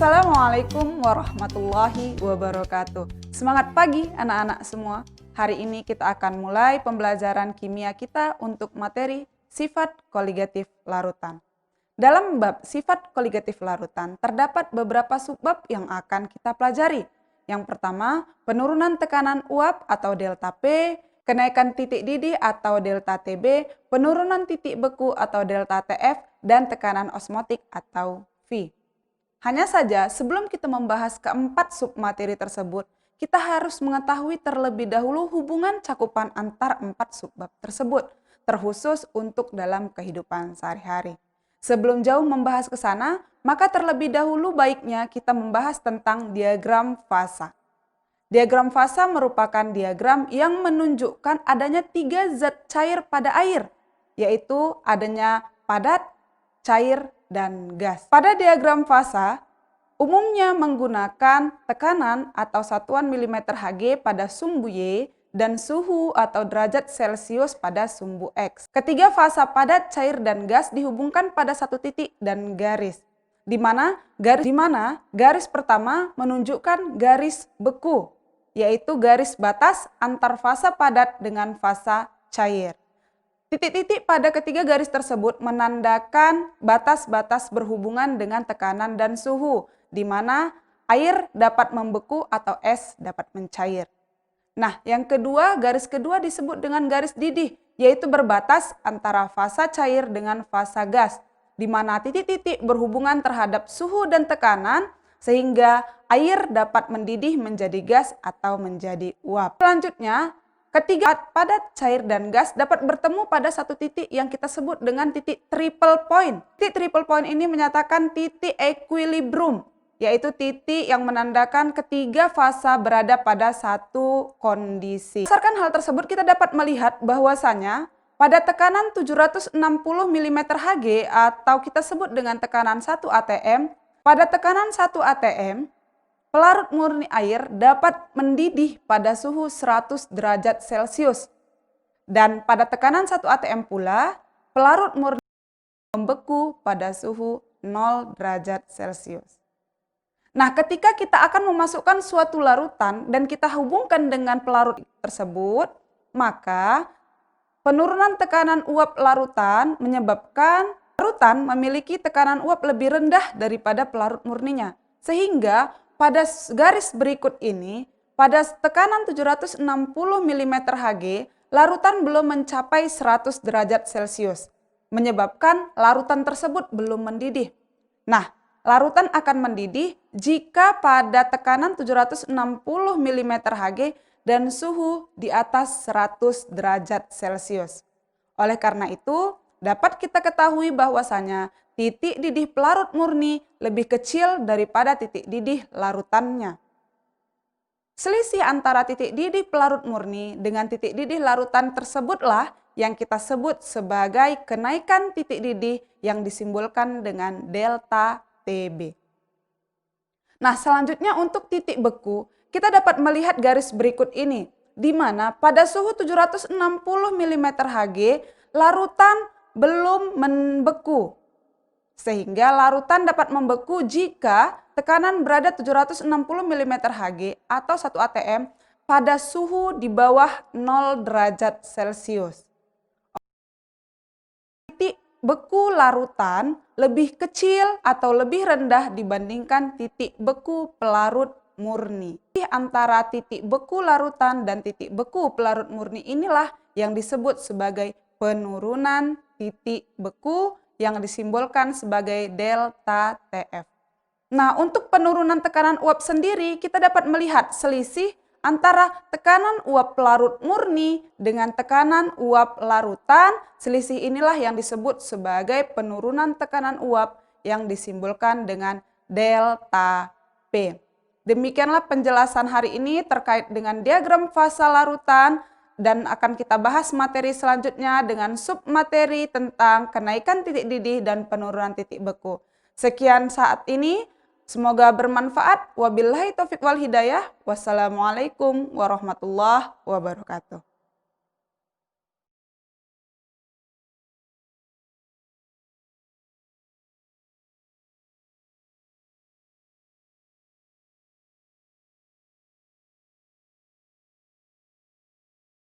Assalamualaikum warahmatullahi wabarakatuh. Semangat pagi anak-anak semua. Hari ini kita akan mulai pembelajaran kimia kita untuk materi sifat koligatif larutan. Dalam bab sifat koligatif larutan terdapat beberapa subbab yang akan kita pelajari. Yang pertama, penurunan tekanan uap atau delta P, kenaikan titik didih atau delta TB, penurunan titik beku atau delta TF, dan tekanan osmotik atau V. Hanya saja sebelum kita membahas keempat submateri tersebut, kita harus mengetahui terlebih dahulu hubungan cakupan antar empat subbab tersebut, terkhusus untuk dalam kehidupan sehari-hari. Sebelum jauh membahas ke sana, maka terlebih dahulu baiknya kita membahas tentang diagram fasa. Diagram fasa merupakan diagram yang menunjukkan adanya tiga zat cair pada air, yaitu adanya padat, cair, dan gas. Pada diagram fasa, umumnya menggunakan tekanan atau satuan milimeter Hg pada sumbu Y dan suhu atau derajat Celcius pada sumbu X. Ketiga fasa padat, cair, dan gas dihubungkan pada satu titik dan garis. Di mana garis pertama menunjukkan garis beku, yaitu garis batas antar fasa padat dengan fasa cair. Titik-titik pada ketiga garis tersebut menandakan batas-batas berhubungan dengan tekanan dan suhu, di mana air dapat membeku atau es dapat mencair. Nah, yang kedua, garis kedua disebut dengan garis didih, yaitu berbatas antara fasa cair dengan fasa gas, di mana titik-titik berhubungan terhadap suhu dan tekanan, sehingga air dapat mendidih menjadi gas atau menjadi uap. Selanjutnya, ketiga padat, cair, dan gas dapat bertemu pada satu titik yang kita sebut dengan titik triple point. Titik triple point ini menyatakan titik equilibrium, yaitu titik yang menandakan ketiga fasa berada pada satu kondisi. Berdasarkan hal tersebut kita dapat melihat bahwasanya pada tekanan 760 mm Hg atau kita sebut dengan tekanan 1 atm, pada tekanan 1 atm, pelarut murni air dapat mendidih pada suhu 100 derajat Celcius. Dan pada tekanan 1 atm pula, pelarut murni membeku pada suhu 0 derajat Celcius. Nah, ketika kita akan memasukkan suatu larutan dan kita hubungkan dengan pelarut tersebut, maka penurunan tekanan uap larutan menyebabkan larutan memiliki tekanan uap lebih rendah daripada pelarut murninya. Sehingga pada garis berikut ini, pada tekanan 760 mm Hg, larutan belum mencapai 100 derajat Celcius, menyebabkan larutan tersebut belum mendidih. Nah, larutan akan mendidih jika pada tekanan 760 mm Hg dan suhu di atas 100 derajat Celcius. Oleh karena itu, dapat kita ketahui bahwasanya titik didih pelarut murni lebih kecil daripada titik didih larutannya. Selisih antara titik didih pelarut murni dengan titik didih larutan tersebutlah yang kita sebut sebagai kenaikan titik didih yang disimbolkan dengan delta TB. Nah, selanjutnya untuk titik beku, kita dapat melihat garis berikut ini, di mana pada suhu 760 mm Hg, larutan belum membeku. Sehingga larutan dapat membeku jika tekanan berada 760 mm Hg atau 1 atm pada suhu di bawah 0 derajat Celcius. Titik beku larutan lebih kecil atau lebih rendah dibandingkan titik beku pelarut murni. Antara titik beku larutan dan titik beku pelarut murni inilah yang disebut sebagai penurunan titik beku yang disimbolkan sebagai delta TF. Nah, untuk penurunan tekanan uap sendiri kita dapat melihat selisih antara tekanan uap pelarut murni dengan tekanan uap larutan. Selisih inilah yang disebut sebagai penurunan tekanan uap yang disimbolkan dengan delta P. Demikianlah penjelasan hari ini terkait dengan diagram fasa larutan. Dan akan kita bahas materi selanjutnya dengan submateri tentang kenaikan titik didih dan penurunan titik beku. Sekian saat ini, semoga bermanfaat. Wabillahi taufiq wal hidayah. Wassalamualaikum warahmatullahi wabarakatuh.